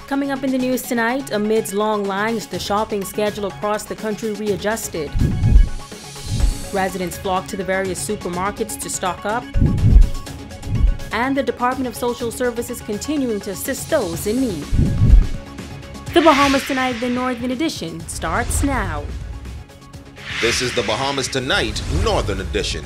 Coming up in the news tonight, amidst long lines, the shopping schedule across the country readjusted. Residents flock to the various supermarkets to stock up. And the Department of Social Services continuing to assist those in need. The Bahamas Tonight, the Northern Edition, starts now. This is the Bahamas Tonight, Northern Edition.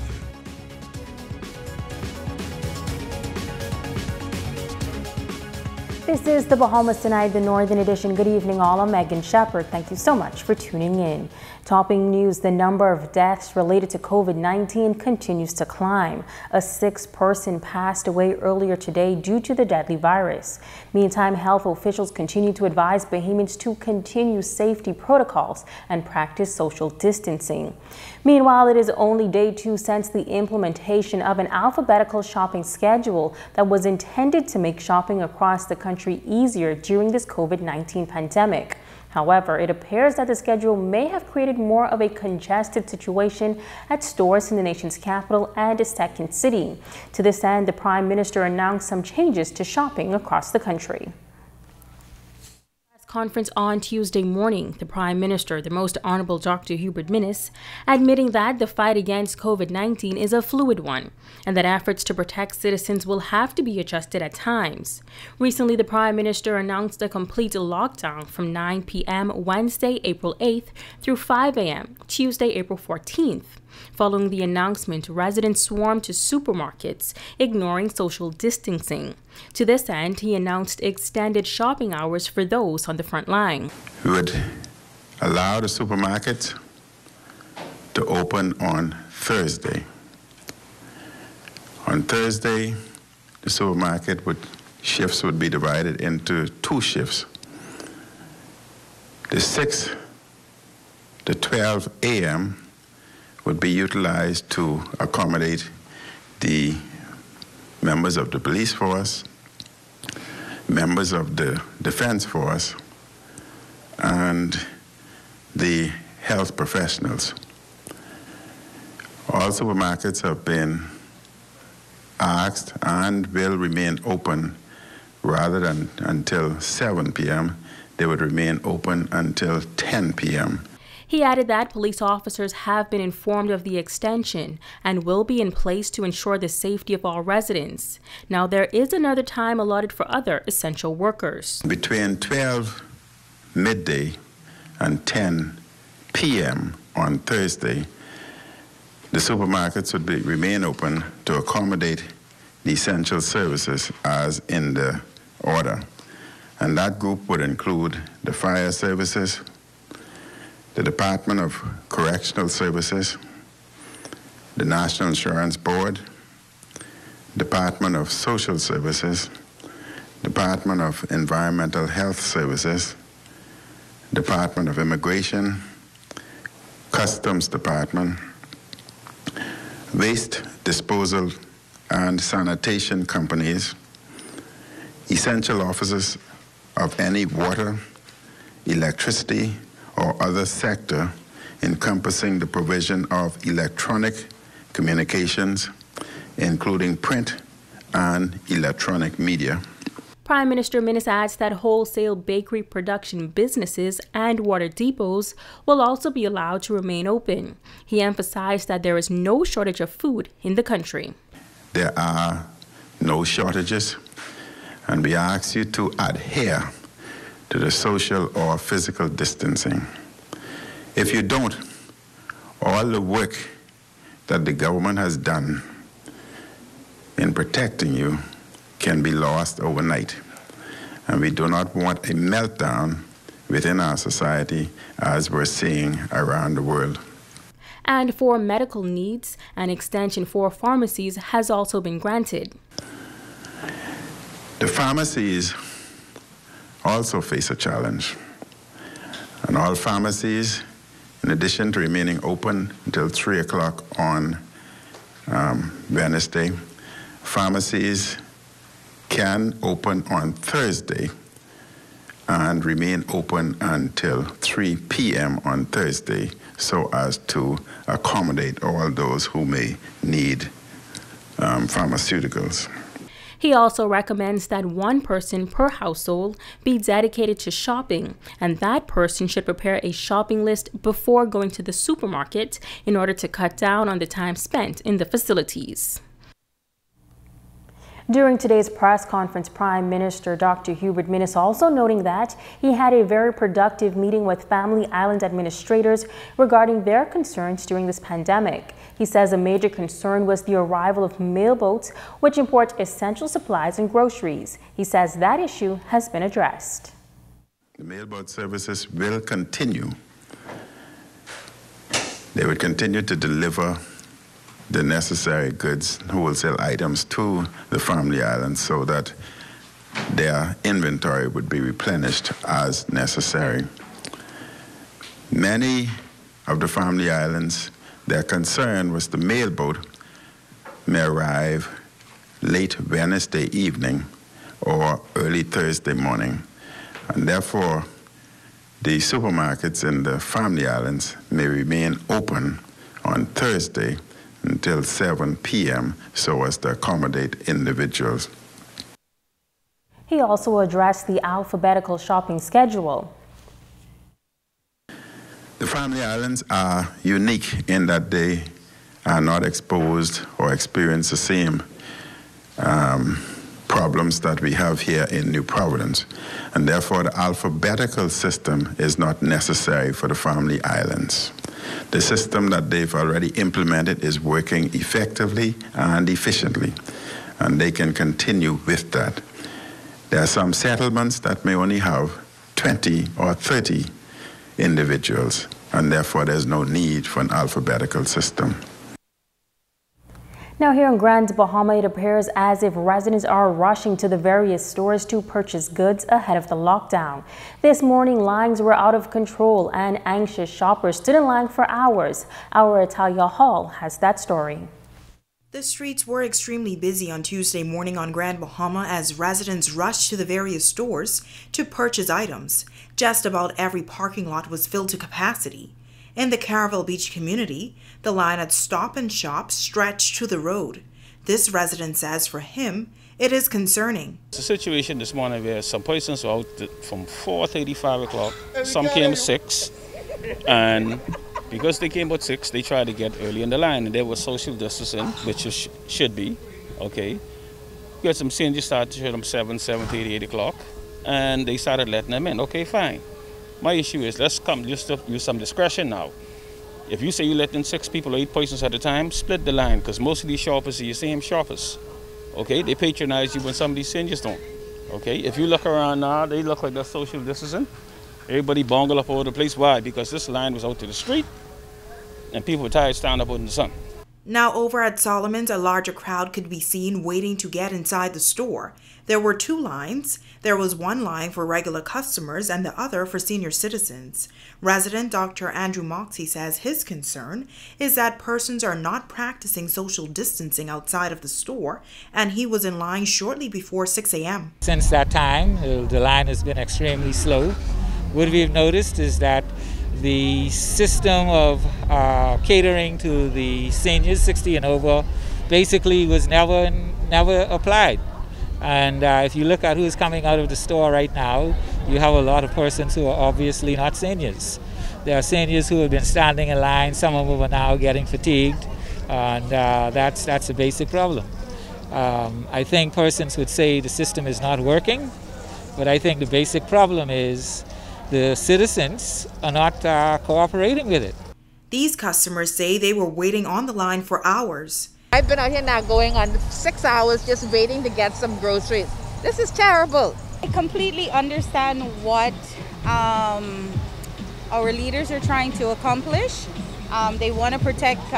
This is the Bahamas Tonight, the Northern Edition. Good evening, all. I'm Megan Shepard. Thank you so much for tuning in. Topping news, the number of deaths related to COVID-19 continues to climb. A sixth person passed away earlier today due to the deadly virus. Meantime, health officials continue to advise Bahamians to continue safety protocols and practice social distancing. Meanwhile, it is only day 2 since the implementation of an alphabetical shopping schedule that was intended to make shopping across the country easier during this COVID-19 pandemic. However, it appears that the schedule may have created more of a congested situation at stores in the nation's capital and its second city. To this end, the Prime Minister announced some changes to shopping across the country. Conference on Tuesday morning, the Prime Minister, the Most Honorable Dr. Hubert Minnis, admitting that the fight against COVID-19 is a fluid one and that efforts to protect citizens will have to be adjusted at times. Recently, the Prime Minister announced a complete lockdown from 9 p.m. Wednesday, April 8th through 5 a.m. Tuesday, April 14th. Following the announcement, residents swarmed to supermarkets, ignoring social distancing. To this end, he announced extended shopping hours for those on the front line. We would allow the supermarkets to open on Thursday. On Thursday, the supermarket shifts would be divided into 2 shifts. The 6 to 12 a.m. would be utilized to accommodate the members of the police force, members of the defense force, and the health professionals. All supermarkets have been asked and will remain open rather than until 7 p.m. They would remain open until 10 p.m. He added that police officers have been informed of the extension and will be in place to ensure the safety of all residents. Now, there is another time allotted for other essential workers. Between 12 midday and 10 p.m. on Thursday, the supermarkets would remain open to accommodate the essential services as in the order. And that group would include the fire services, the Department of Correctional Services, the National Insurance Board, Department of Social Services, Department of Environmental Health Services, Department of Immigration, Customs Department, Waste Disposal and Sanitation Companies, essential officers of any water, electricity, or other sector encompassing the provision of electronic communications, including print and electronic media. Prime Minister Minnis adds that wholesale bakery production businesses and water depots will also be allowed to remain open. He emphasized that there is no shortage of food in the country. There are no shortages, and we ask you to adhere to the social or physical distancing. If you don't, all the work that the government has done in protecting you can be lost overnight. And we do not want a meltdown within our society as we're seeing around the world. And for medical needs, an extension for pharmacies has also been granted. The pharmacies also face a challenge. And all pharmacies, in addition to remaining open until 3 o'clock on Wednesday, pharmacies can open on Thursday and remain open until 3 p.m. on Thursday so as to accommodate all those who may need pharmaceuticals. He also recommends that one person per household be dedicated to shopping, and that person should prepare a shopping list before going to the supermarket in order to cut down on the time spent in the facilities. During today's press conference, Prime Minister Dr. Hubert Minnis also noting that he had a very productive meeting with Family Island administrators regarding their concerns during this pandemic. He says a major concern was the arrival of mail boats, which import essential supplies and groceries. He says that issue has been addressed. The mail boat services will continue. They will continue to deliver the necessary goods, wholesale items to the Family Islands so that their inventory would be replenished as necessary. Many of the Family Islands, their concern was the mail boat may arrive late Wednesday evening or early Thursday morning, and therefore the supermarkets in the Family Islands may remain open on Thursday until 7 p.m. so as to accommodate individuals. He also addressed the alphabetical shopping schedule. The Family Islands are unique in that they are not exposed or experience the same problems that we have here in New Providence, and therefore the alphabetical system is not necessary for the Family Islands. The system that they've already implemented is working effectively and efficiently, and they can continue with that. There are some settlements that may only have 20 or 30 individuals, and therefore there's no need for an alphabetical system. Now here in Grand Bahama, it appears as if residents are rushing to the various stores to purchase goods ahead of the lockdown. This morning, lines were out of control and anxious shoppers stood in line for hours. Our Italia Hall has that story. The streets were extremely busy on Tuesday morning on Grand Bahama as residents rushed to the various stores to purchase items. Just about every parking lot was filled to capacity. In the Caravel Beach community, the line at Stop and Shop stretched to the road. This resident says for him, it is concerning. It's a situation this morning where some persons were out from 4:30, 5 o'clock. Some came 6, and because they came at 6, they tried to get early in the line, and there was social distancing, which should be, okay. We had some seniors started to show them 7, 7:30, 8 o'clock, and they started letting them in. Okay, fine. My issue is, let's come just to use some discretion now. If you say you let in 6 people or 8 persons at a time, split the line, because most of these shoppers are your same shoppers. Okay, they patronize you when some of these seniors don't. Okay, if you look around now, they look like they're social distancing. Everybody bungle up all over the place. Why? Because this line was out to the street, and people were tired standing up out in the sun. Now over at Solomon's, a larger crowd could be seen waiting to get inside the store. There were 2 lines. There was one line for regular customers and the other for senior citizens. Resident Dr. Andrew Moxie says his concern is that persons are not practicing social distancing outside of the store, and he was in line shortly before 6 a.m. Since that time, the line has been extremely slow. What we've noticed is that the system of catering to the seniors 60 and over basically was never applied. And if you look at who's coming out of the store right now, you have a lot of persons who are obviously not seniors. There are seniors who have been standing in line. Some of them are now getting fatigued, and that's a basic problem. I think persons would say the system is not working, but I think the basic problem is the citizens are not cooperating with it. These customers say they were waiting on the line for hours. I've been out here now going on 6 hours just waiting to get some groceries. This is terrible. I completely understand what our leaders are trying to accomplish. They want to protect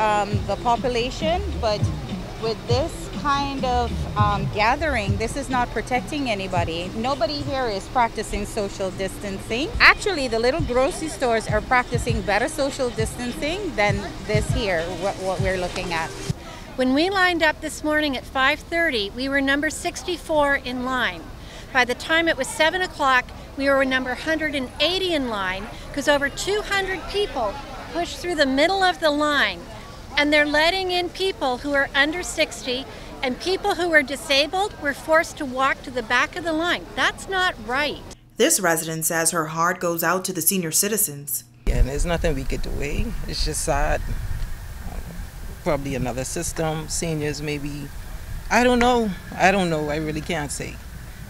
the population, but with this kind of gathering, this is not protecting anybody. Nobody here is practicing social distancing. Actually, the little grocery stores are practicing better social distancing than this here, what we're looking at. When we lined up this morning at 5:30, we were number 64 in line. By the time it was 7 o'clock, we were number 180 in line because over 200 people pushed through the middle of the line, and they're letting in people who are under 60 and people who are disabled were forced to walk to the back of the line. That's not right. This resident says her heart goes out to the senior citizens. And there's nothing we could do. It's just sad. Probably another system, seniors maybe. I don't know. I really can't say.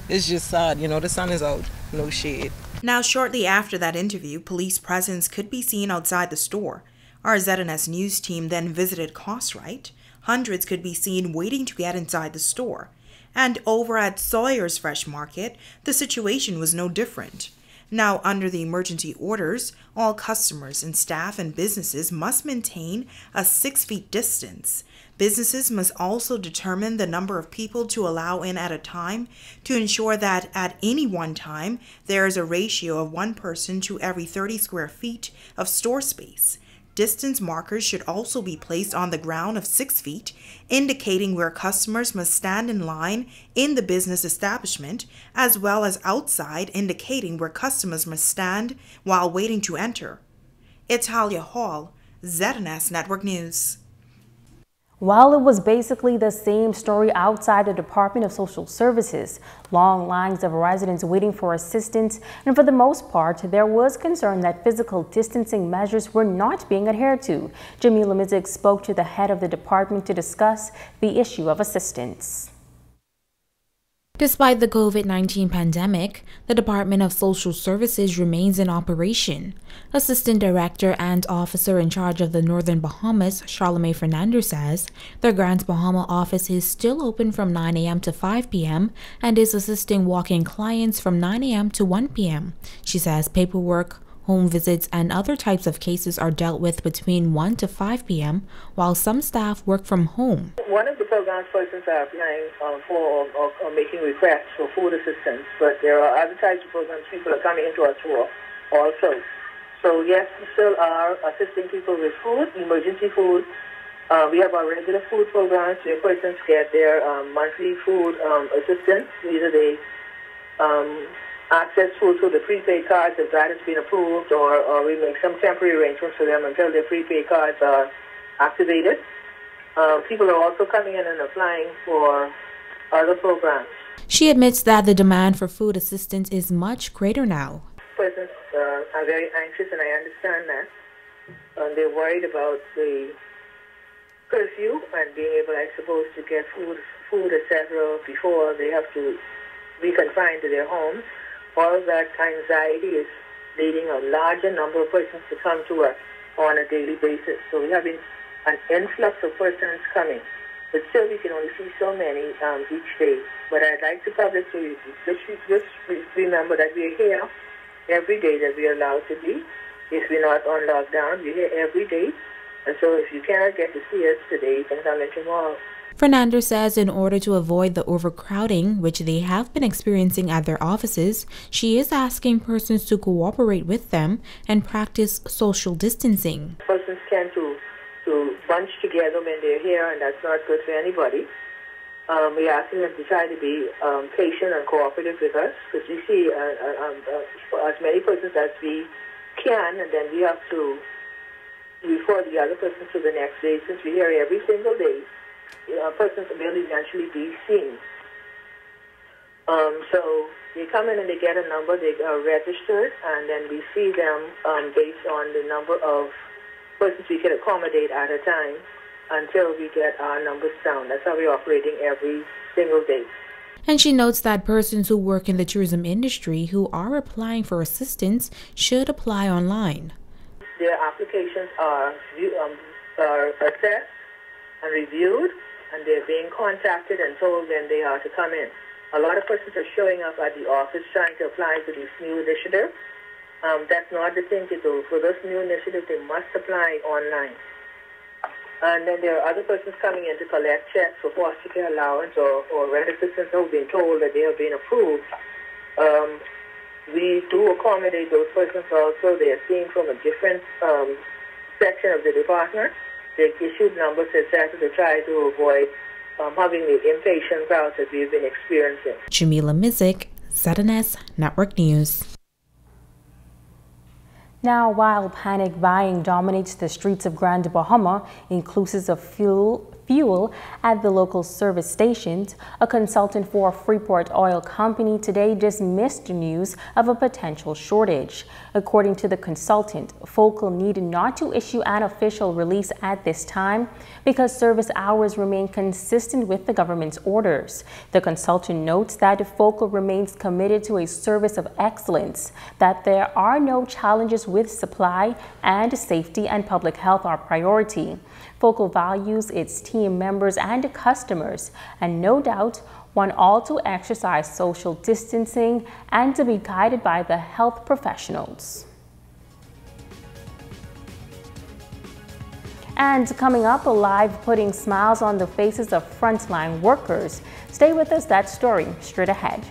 It's just sad. You know, the sun is out, no shade. Now, shortly after that interview, police presence could be seen outside the store. Our ZNS News team then visited Cartwright. Hundreds could be seen waiting to get inside the store. And over at Sawyer's Fresh Market, the situation was no different. Now, under the emergency orders, all customers and staff and businesses must maintain a 6 feet distance. Businesses must also determine the number of people to allow in at a time to ensure that at any one time there is a ratio of 1 person to every 30 square feet of store space. Distance markers should also be placed on the ground of 6 feet, indicating where customers must stand in line in the business establishment, as well as outside, indicating where customers must stand while waiting to enter. It's Talia Hall, ZNS Network News. While it was basically the same story outside the Department of Social Services, long lines of residents waiting for assistance, and for the most part, there was concern that physical distancing measures were not being adhered to. Jamila Mizik spoke to the head of the department to discuss the issue of assistance. Despite the COVID-19 pandemic, the Department of Social Services remains in operation. Assistant Director and Officer in charge of the Northern Bahamas, Charlemagne Fernandez, says their Grand Bahama office is still open from 9 a.m. to 5 p.m. and is assisting walk-in clients from 9 a.m. to 1 p.m. She says paperwork, home visits, and other types of cases are dealt with between 1 to 5 p.m., while some staff work from home. One of the programs persons are applying for or making requests for food assistance, but there are other types of programs people are coming into our store also. So yes, we still are assisting people with food, emergency food. We have our regular food programs where persons get their monthly food assistance. Either they access food through the prepaid cards if that has been approved, or we make some temporary arrangements for them until their prepaid cards are activated. People are also coming in and applying for other programs. She admits that the demand for food assistance is much greater now. Persons are very anxious, and I understand that. They're worried about the curfew and being able, I suppose, to get food, etc., before they have to be confined to their homes. All of that anxiety is leading a larger number of persons to come to us on a daily basis. So we're having an influx of persons coming. But still, we can only see so many each day. But I'd like the public to just remember that we're here every day that we're allowed to be. If we're not on lockdown, we're here every day. And so if you cannot get to see us today, you can come in tomorrow. Fernandez says in order to avoid the overcrowding, which they have been experiencing at their offices, she is asking persons to cooperate with them and practice social distancing. Persons tend to bunch together when they're here, and that's not good for anybody. We're asking them to try to be patient and cooperative with us, because we see as many persons as we can, and then we have to refer the other persons to the next day. Since we're here every single day, persons will eventually be seen. So they come in and they get a number, they are registered, and then we see them based on the number of persons we can accommodate at a time until we get our numbers down. That's how we're operating every single day. And she notes that persons who work in the tourism industry who are applying for assistance should apply online. Their applications are assessed and reviewed, and they're being contacted and told when they are to come in. A lot of persons are showing up at the office trying to apply for this new initiative. That's not the thing to do. For this new initiative, they must apply online. And then there are other persons coming in to collect checks for foster care allowance or rent assistance who have been told that they have been approved. We do accommodate those persons also. They are seen from a different section of the department. They issued numbers, etc., to try to avoid having the impatient crowds that we've been experiencing. Jamila Mizik, ZNS Network News. Now, while panic buying dominates the streets of Grand Bahama, inclusive of fuel fuel at the local service stations, a consultant for Freeport Oil Company today dismissed news of a potential shortage. According to the consultant, Focal needed not to issue an official release at this time because service hours remain consistent with the government's orders. The consultant notes that Focal remains committed to a service of excellence, that there are no challenges with supply, and safety and public health are priority. Focal values its team members and customers, and no doubt want all to exercise social distancing and to be guided by the health professionals. And coming up, alive, putting smiles on the faces of frontline workers. Stay with us, that story straight ahead.